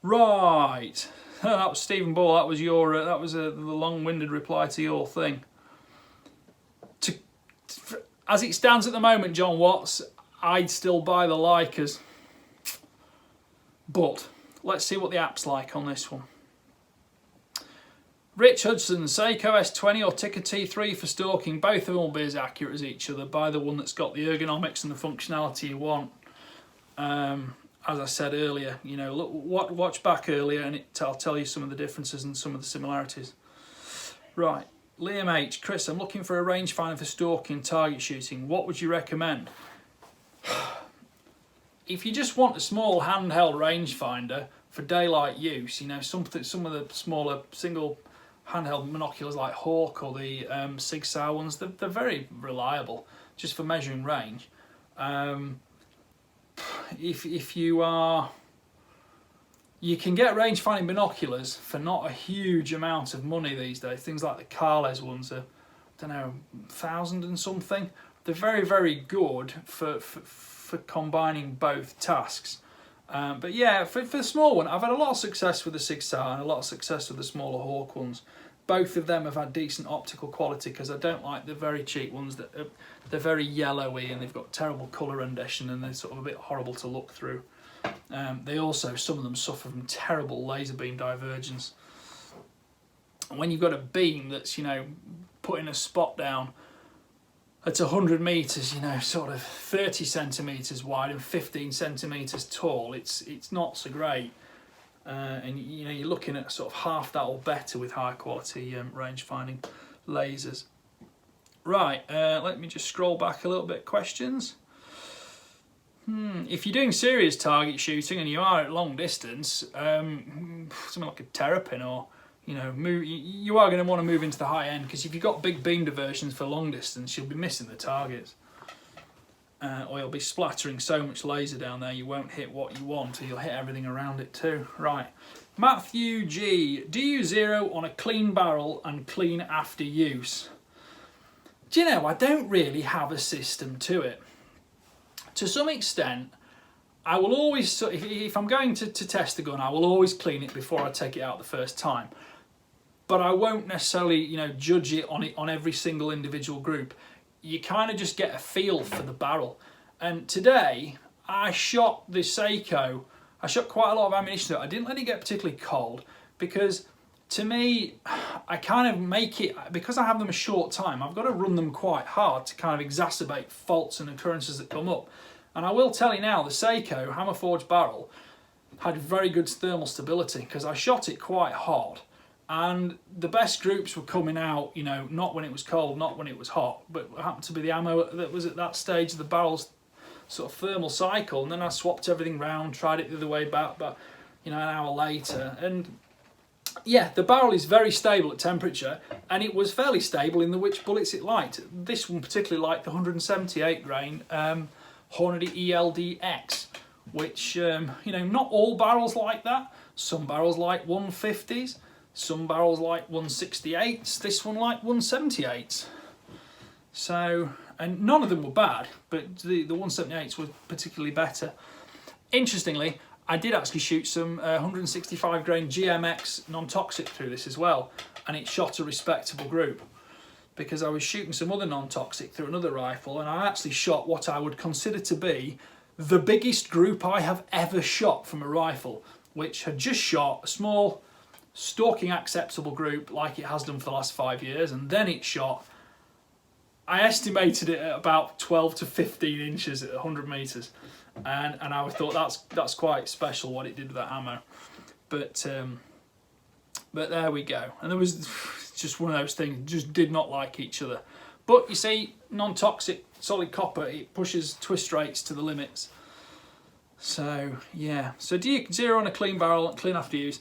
Right, that was Stephen Ball, that was your that was the long-winded reply to your thing. As it stands at the moment, John Watts, I'd still buy the Leicas. But let's see what the app's like on this one. Rich Hudson, Sako S20 or Tikka T3 for stalking. Both of them will be as accurate as each other. Buy the one that's got the ergonomics and the functionality you want. As I said earlier, watch back earlier, and I'll tell you some of the differences and some of the similarities. Right. Liam H. Chris, I'm looking for a rangefinder for stalking and target shooting. What would you recommend? If you just want a small handheld rangefinder for daylight use, some of the smaller single handheld binoculars like Hawk or the Sig Sauer ones, they're very reliable just for measuring range. If you can get range-finding binoculars for not a huge amount of money these days. Things like the Carles ones are, I don't know, 1,000 and something. They're very, very good for combining both tasks. But yeah, for the small one, I've had a lot of success with the Sig Sauer and a lot of success with the smaller Hawk ones. Both of them have had decent optical quality, because I don't like the very cheap ones that they're very yellowy and they've got terrible colour rendition and they're sort of a bit horrible to look through. They also, some of them suffer from terrible laser beam divergence. When you've got a beam that's, putting a spot down at 100 metres, sort of 30 centimetres wide and 15 centimetres tall, it's not so great. And you're looking at sort of half that or better with high quality range finding lasers. Right, let me just scroll back a little bit. Questions? If you're doing serious target shooting and you are at long distance, something like a terrapin, or you are going to want to move into the high end, because if you've got big beam diversions for long distance, you'll be missing the targets, or you'll be splattering so much laser down there you won't hit what you want, or you'll hit everything around it too. Right, Matthew G, do you zero on a clean barrel and clean after use? Do you know, I don't really have a system to it. To some extent, I will always, if I'm going to test the gun, I will always clean it before I take it out the first time. But I won't necessarily, judge it on every single individual group. You kind of just get a feel for the barrel. And today, I shot the Sako. I shot quite a lot of ammunition. I didn't let it get particularly cold, because to me, I kind of make it, because I have them a short time, I've got to run them quite hard to kind of exacerbate faults and occurrences that come up. And I will tell you now, the Sako hammer forged barrel had very good thermal stability, because I shot it quite hot, and the best groups were coming out, not when it was cold, not when it was hot, but it happened to be the ammo that was at that stage of the barrel's sort of thermal cycle. And then I swapped everything round, tried it the other way back, but an hour later, and yeah, the barrel is very stable at temperature, and it was fairly stable in which bullets it liked. This one particularly liked the 178 grain Hornady ELD-X, which, not all barrels like that. Some barrels like 150s, some barrels like 168s, this one like 178s. So, and none of them were bad, but the 178s were particularly better. Interestingly, I did actually shoot some 165 grain GMX non-toxic through this as well, and it shot a respectable group, because I was shooting some other non-toxic through another rifle, and I actually shot what I would consider to be the biggest group I have ever shot from a rifle, which had just shot a small stalking acceptable group like it has done for the last 5 years, and then it shot I estimated it at about 12 to 15 inches at 100 metres, and I thought that's quite special what it did with that ammo. But there we go. And there was just one of those things, just did not like each other. But you see, non-toxic solid copper, it pushes twist rates to the limits. So yeah, so do you zero on a clean barrel, clean after use?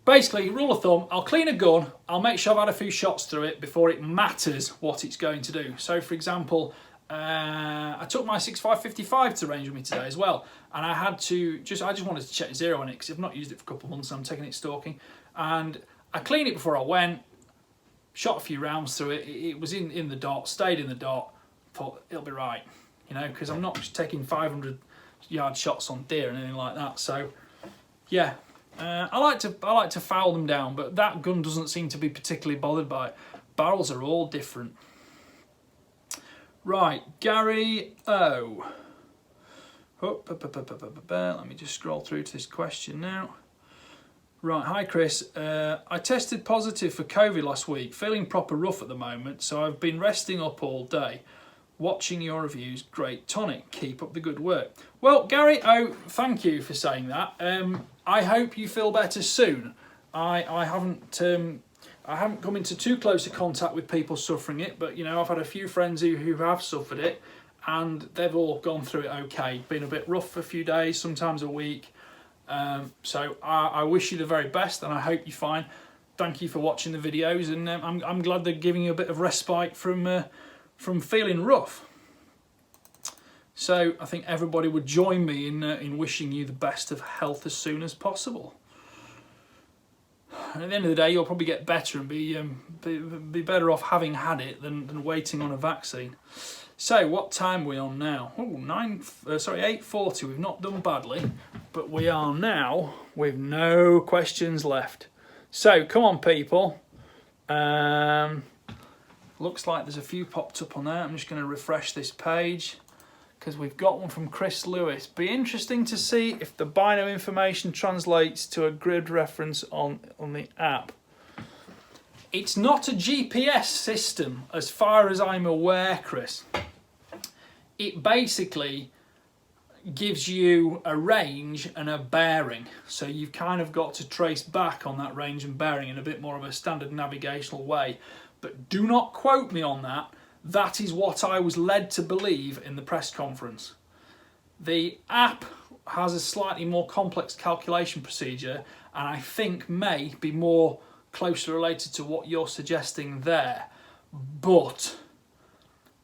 Basically, rule of thumb, I'll clean a gun, I'll make sure I've had a few shots through it before it matters what it's going to do. So for example, I took my 6555 to range with me today as well, and I had to I just wanted to check zero on it because I've not used it for a couple of months and I'm taking it stalking, and I cleaned it before I went, shot a few rounds through it. It was in the dot, stayed in the dot, thought it'll be right, you know, because I'm not just taking 500-yard shots on deer and anything like that. So yeah. I like to foul them down, but that gun doesn't seem to be particularly bothered by it. Barrels are all different. Right, Gary O. Let me just scroll through to this question now. Right, hi Chris. I tested positive for COVID last week, feeling proper rough at the moment, so I've been resting up all day. Watching your reviews, great tonic. Keep up the good work. Well, Gary, thank you for saying that. I hope you feel better soon. I haven't come into too close a contact with people suffering it, but you know, I've had a few friends who have suffered it, and they've all gone through it okay. Been a bit rough for a few days, sometimes a week. So I wish you the very best, and I hope you're fine. Thank you for watching the videos, and I'm glad they're giving you a bit of respite from feeling rough. So I think everybody would join me in wishing you the best of health as soon as possible. And at the end of the day, you'll probably get better and be better off having had it than waiting on a vaccine. So what time are we on now? Oh, 8:40. We've not done badly, but we are now with no questions left. So come on, people. Looks like there's a few popped up on there. I'm just going to refresh this page because we've got one from Chris Lewis. Be interesting to see if the bino information translates to a grid reference on the app. It's not a GPS system as far as I'm aware, Chris. It basically gives you a range and a bearing. So you've kind of got to trace back on that range and bearing in a bit more of a standard navigational way. But do not quote me on that. That is what I was led to believe in the press conference. The app has a slightly more complex calculation procedure, and I think may be more closely related to what you're suggesting there. But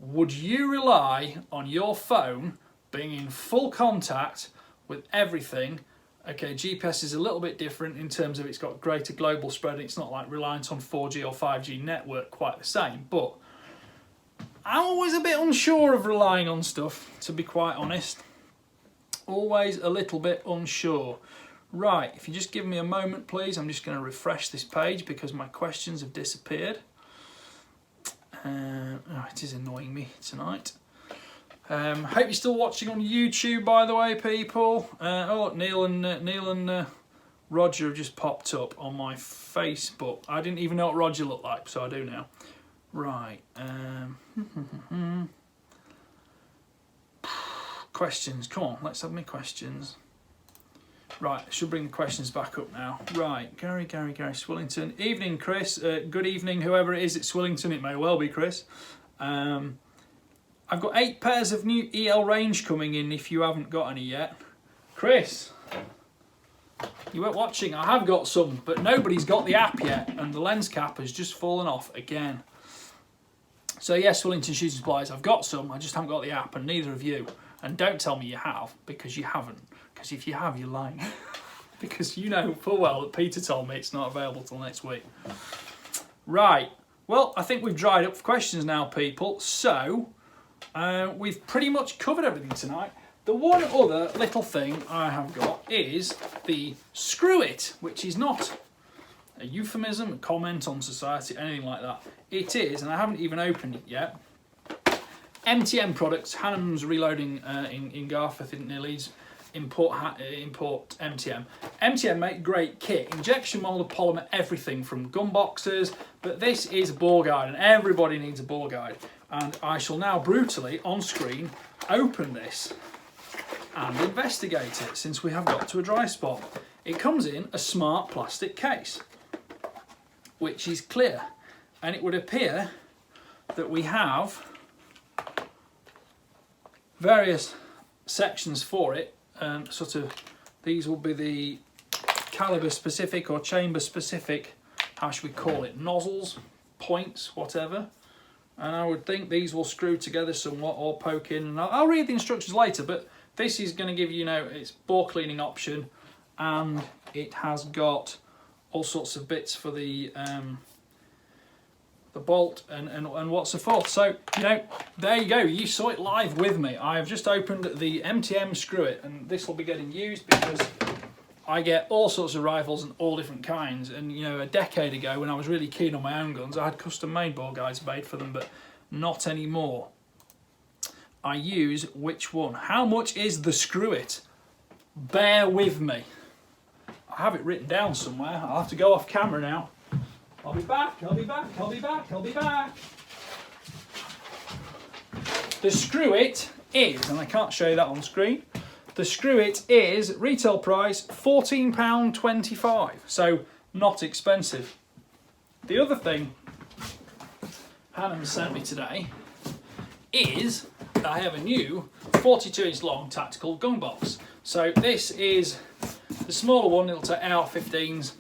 would you rely on your phone being in full contact with everything? Okay, GPS is a little bit different in terms of it's got greater global spread. It's not like reliant on 4G or 5G network quite the same, but I'm always a bit unsure of relying on stuff, to be quite honest. Always a little bit unsure. Right, if you just give me a moment, please. I'm just going to refresh this page because my questions have disappeared. It is annoying me tonight. Hope you're still watching on YouTube, by the way, people. Neil and Roger have just popped up on my Facebook. I didn't even know what Roger looked like, so I do now. Right. Questions. Come on, let's have my questions. Right, I should bring the questions back up now. Right, Gary, Swillington. Evening, Chris. Good evening, whoever it is at Swillington. It may well be Chris. I've got 8 pairs of new EL range coming in if you haven't got any yet. Chris, you weren't watching. I have got some, but nobody's got the app yet, and the lens cap has just fallen off again. So yes, Swillington Shooting Supplies, I've got some, I just haven't got the app, and neither have you. And don't tell me you have, because you haven't. Because if you have, you're lying. Because you know full well that Peter told me it's not available till next week. Right, well, I think we've dried up for questions now, people. So, we've pretty much covered everything tonight. The one other little thing I have got is the Screw It, which is not a euphemism, a comment on society, anything like that. It is, and I haven't even opened it yet, MTM products. Hannum's reloading in Garforth near Leeds import MTM. MTM make great kit, injection molded polymer, everything from gun boxes, but this is a bore guide and everybody needs a bore guide. And I shall now brutally, on screen, open this and investigate it since we have got to a dry spot. It comes in a smart plastic case, which is clear, and it would appear that we have various sections for it, and sort of these will be the caliber specific or chamber specific, how should we call it, nozzles, points, whatever. And I would think these will screw together somewhat or poke in, and I'll read the instructions later, but this is going to give you, its bore cleaning option, and it has got all sorts of bits for the bolt and what's the forth. So, there you go. You saw it live with me. I've just opened the MTM screw it, and this will be getting used because I get all sorts of rifles and all different kinds. And, a decade ago when I was really keen on my own guns, I had custom-made bore guides made for them, but not anymore. I use which one? How much is the screw it? Bear with me. I have it written down somewhere. I'll have to go off camera now. I'll be back, I'll be back, I'll be back, I'll be back. The screw it is, and I can't show you that on screen, the screw it is, retail price, £14.25, so not expensive. The other thing Hannah sent me today is that I have a new 42-inch long tactical gun box. So this is the smaller one, it'll take AR-15s,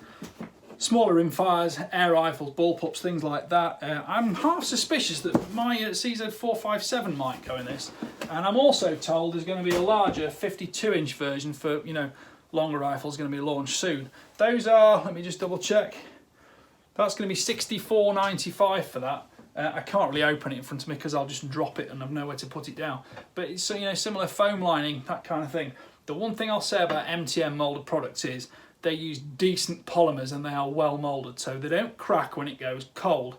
smaller rimfires, air rifles, bullpups, things like that. I'm half suspicious that my CZ457 might go in this, and I'm also told there's going to be a larger 52-inch version for longer rifles going to be launched soon. Those are, let me just double check, that's going to be $64.95 for that. I can't really open it in front of me because I'll just drop it and I've nowhere to put it down. But it's similar foam lining, that kind of thing. The one thing I'll say about MTM moulded products is they use decent polymers and they are well moulded, so they don't crack when it goes cold.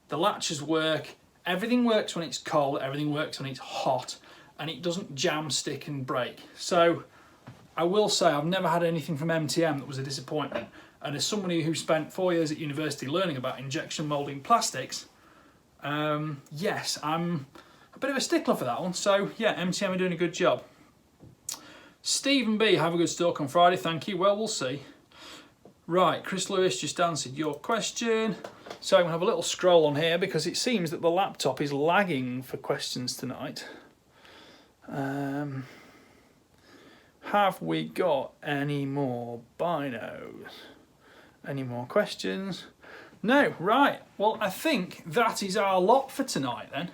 The latches work, everything works when it's cold, everything works when it's hot, and it doesn't jam, stick and break. So I will say I've never had anything from MTM that was a disappointment, and as somebody who spent 4 years at university learning about injection moulding plastics, yes, I'm a bit of a stickler for that one. So yeah, MTM are doing a good job. Stephen B, have a good stalk on Friday, thank you. Well, we'll see. Right, Chris Lewis just answered your question. So I'm going to have a little scroll on here because it seems that the laptop is lagging for questions tonight. Have we got any more binos? Any more questions? No, right. Well, I think that is our lot for tonight then.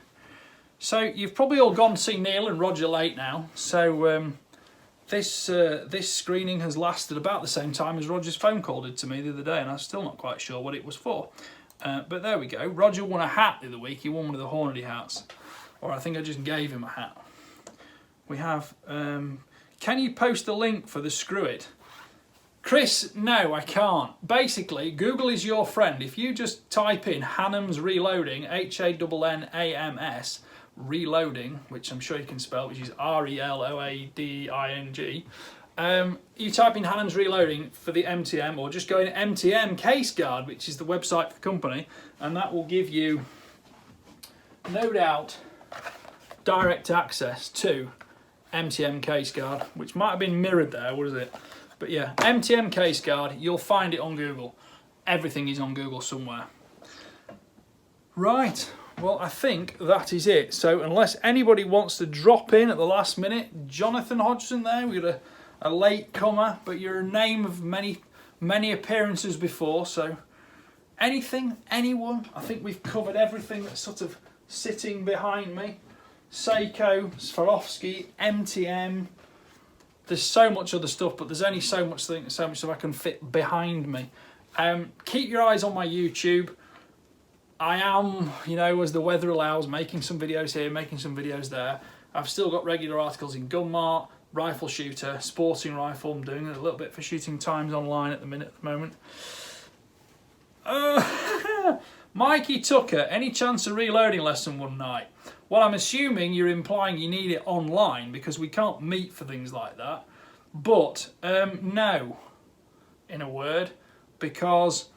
So you've probably all gone to see Neil and Roger late now. So this screening has lasted about the same time as Roger's phone call did to me the other day, and I'm still not quite sure what it was for. But there we go. Roger won a hat the other week. He won one of the Hornady hats. Or I think I just gave him a hat. We have... can you post the link for the Screw It? Chris, no, I can't. Basically, Google is your friend. If you just type in Hannams Reloading, H-A-N-N-A-M-S, Reloading, which I'm sure you can spell, which is R-E-L-O-A-D-I-N-G, you type in Hannams Reloading for the MTM, or just go in MTM Case Guard, which is the website for the company, and that will give you, no doubt, direct access to MTM Case Guard, which might have been mirrored there, what is it? But yeah, MTM Case Guard, you'll find it on Google. Everything is on Google somewhere. Right, well, I think that is it. So unless anybody wants to drop in at the last minute, Jonathan Hodgson there, we got a late comer, but you're a name of many appearances before, so anything, anyone, I think we've covered everything that's sort of sitting behind me. Sako, Swarovski, MTM, there's so much other stuff, but there's only so much stuff I can fit behind me. Keep your eyes on my YouTube. I am, as the weather allows, making some videos here, making some videos there. I've still got regular articles in Gunmart, Rifle Shooter, Sporting Rifle. I'm doing a little bit for Shooting Times online at the moment. Mikey Tucker, any chance of reloading lesson one night? Well, I'm assuming you're implying you need it online because we can't meet for things like that. But no, in a word, because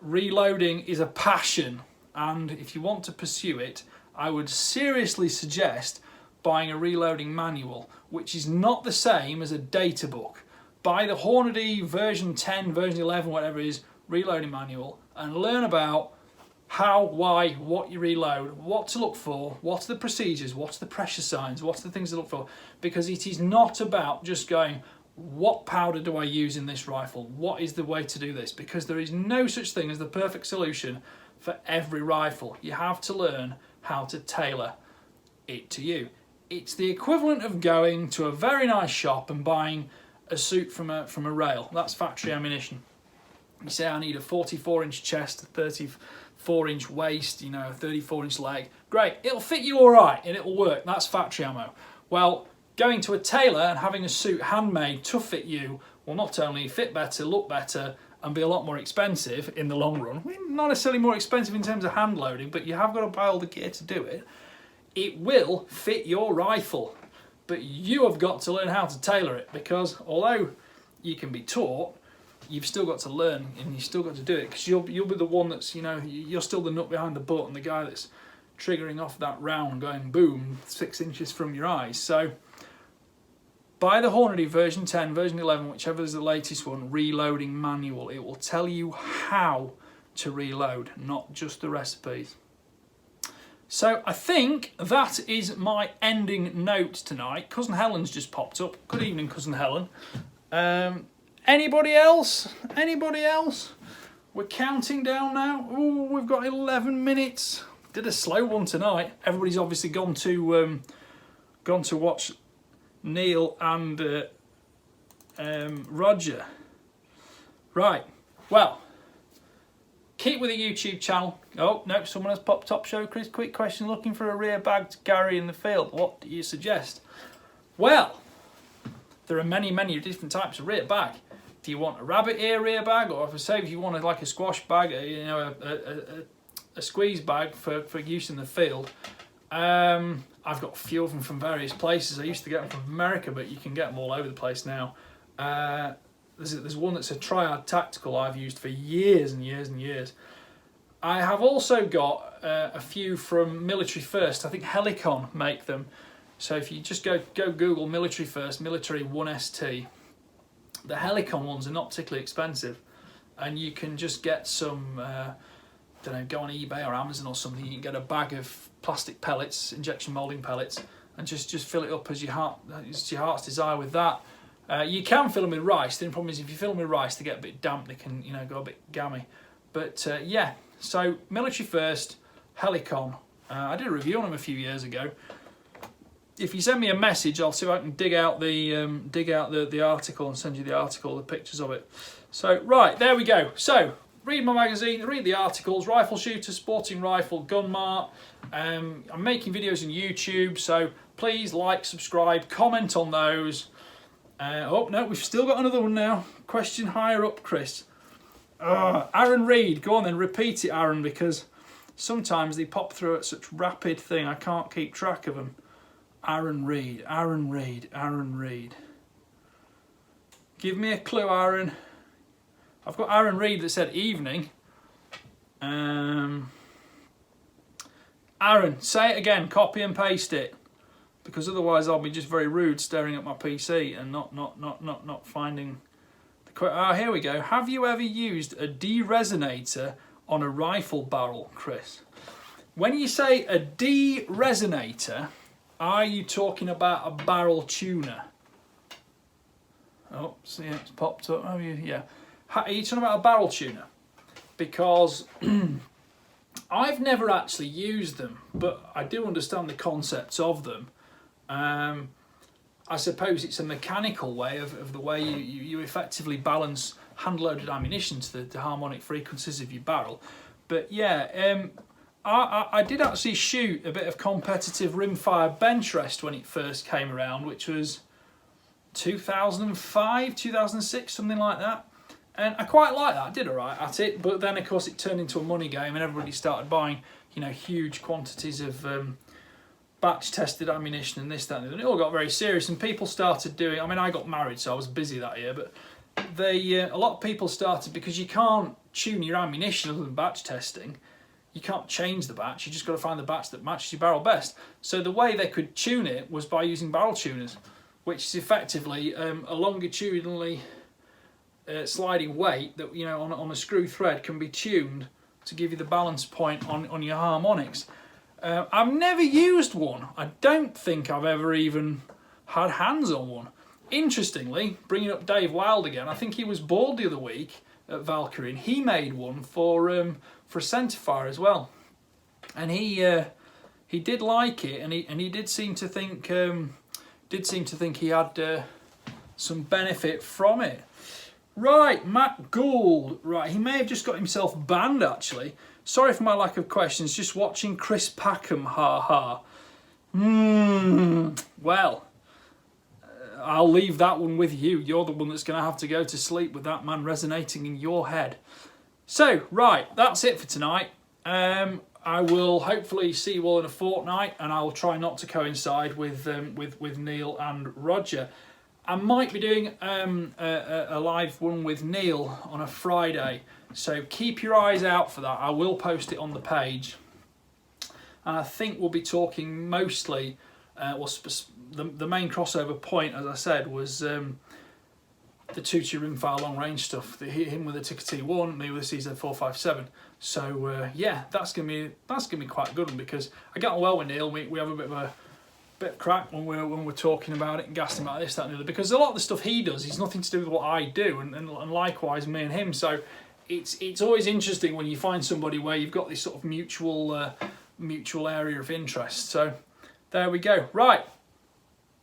reloading is a passion, and if you want to pursue it, I would seriously suggest buying a reloading manual, which is not the same as a data book. Buy the Hornady version 10, version 11, whatever it is, reloading manual, and learn about how, why, what you reload, what to look for, what's the procedures, what's the pressure signs, what's the things to look for, because it is not about just going, what powder do I use in this rifle? What is the way to do this? Because there is no such thing as the perfect solution for every rifle. You have to learn how to tailor it to you. It's the equivalent of going to a very nice shop and buying a suit from a rail. That's factory ammunition. You say, I need a 44-inch chest, a 34-inch waist, you know, a 34-inch leg. Great, it'll fit you all right and it'll work. That's factory ammo. Well, going to a tailor and having a suit handmade to fit you will not only fit better, look better, and be a lot more expensive in the long run. Not necessarily more expensive in terms of hand loading, but you have got to buy all the gear to do it. It will fit your rifle, but you have got to learn how to tailor it, because although you can be taught, you've still got to learn and you've still got to do it, because you'll be the one that's, you know, you're still the nut behind the butt and the guy that's triggering off that round going boom 6 inches from your eyes. So buy the Hornady version 10, version 11, whichever is the latest one, reloading manual. It will tell you how to reload, not just the recipes. So I think that is my ending note tonight. Cousin Helen's just popped up. Good evening, Cousin Helen. Anybody else? Anybody else? We're counting down now. Ooh, we've got 11 minutes. Did a slow one tonight. Everybody's obviously gone to watch Neil and Roger. Right. Well, keep with the YouTube channel. Oh, no, someone has popped up. Show Chris, quick question. Looking for a rear bag to carry in the field. What do you suggest? Well, there are many, many different types of rear bag. Do you want a rabbit ear rear bag, or if you wanted like a squash bag, you know, a squeeze bag for use in the field? I've got a few of them from various places. I used to get them from America, but you can get them all over the place now. There's one that's a Triad Tactical I've used for years and years and years. I have also got a few from Military First. I think Helicon make them. So if you just go Google Military First, Military 1ST, the Helicon ones are not particularly expensive, and you can just get some, don't know, go on eBay or Amazon or something. You can get a bag of plastic pellets, injection molding pellets, and just fill it up as your heart's desire with that. You can fill them with rice. The only problem is if you fill them with rice, they get a bit damp. They can, you know, go a bit gammy. But yeah, so Military First, Helicon. I did a review on them a few years ago. If you send me a message, I'll see if I can dig out the article and send you the article, the pictures of it. So right, there we go. So read my magazine, read the articles. Rifle Shooter, Sporting Rifle, Gun Mart. I'm making videos on YouTube, so please like, subscribe, comment on those. Oh no, we've still got another one now. Question higher up, Chris. Aaron Reed, go on then, repeat it, Aaron, because sometimes they pop through at such rapid thing I can't keep track of them. Aaron Reed, Aaron Reed, Aaron Reed. Give me a clue, Aaron. I've got Aaron Reed that said evening. Aaron, say it again, copy and paste it. Because otherwise I'll be just very rude staring at my PC and not finding the quote. Here we go. Have you ever used a de-resonator on a rifle barrel, Chris? When you say a de-resonator, are you talking about a barrel tuner? Oh, see, it's popped up. Oh, yeah. Are you talking about a barrel tuner? Because I've never actually used them, but I do understand the concepts of them. I suppose it's a mechanical way of the way you effectively balance hand-loaded ammunition to the harmonic frequencies of your barrel. But yeah, I did actually shoot a bit of competitive rimfire bench rest when it first came around, which was 2005, 2006, something like that. And I quite liked that. I did all right at it, but then of course it turned into a money game, and everybody started buying, you know, huge quantities of batch tested ammunition and this, that, and the other. And it all got very serious, and people started doing. I mean, I got married, so I was busy that year, but a lot of people started, because you can't tune your ammunition other than batch testing. You can't change the batch. You just got to find the batch that matches your barrel best. So the way they could tune it was by using barrel tuners, which is effectively a longitudinally sliding weight that, you know, on a screw thread can be tuned to give you the balance point on your harmonics. I've never used one. I don't think I've ever even had hands on one. Interestingly, bringing up Dave Wild again, I think he was bored the other week at Valkyrie, and he made one for a centerfire as well, and he did like it, and he did seem to think he had some benefit from it. Right, Matt Gould. Right, he may have just got himself banned, actually. Sorry for my lack of questions. Just watching Chris Packham. Ha ha. Well, I'll leave that one with you. You're the one that's going to have to go to sleep with that man resonating in your head. So, right, that's it for tonight. I will hopefully see you all in a fortnight, and I will try not to coincide with Neil and Roger. I might be doing a live one with Neil on a Friday, so keep your eyes out for that. I will post it on the page, and I think we'll be talking mostly. The main crossover point, as I said, was the 2-2 rimfire long range stuff. Him with the Tikka T1, me with the CZ457. So yeah, that's gonna be quite a good one, because I get on well with Neil. We have a bit of crack when we're talking about it and gassing about this, that, and the other. Because a lot of the stuff he does is nothing to do with what I do, and likewise me and him. So it's always interesting when you find somebody where you've got this sort of mutual area of interest. So there we go. Right,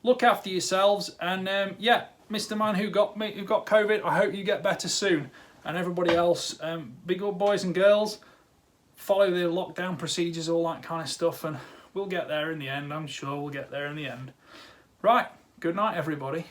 look after yourselves, and yeah, Mr. Man who got COVID, I hope you get better soon. And everybody else, big old boys and girls, follow the lockdown procedures, all that kind of stuff, and we'll get there in the end. I'm sure we'll get there in the end. Right, good night, everybody.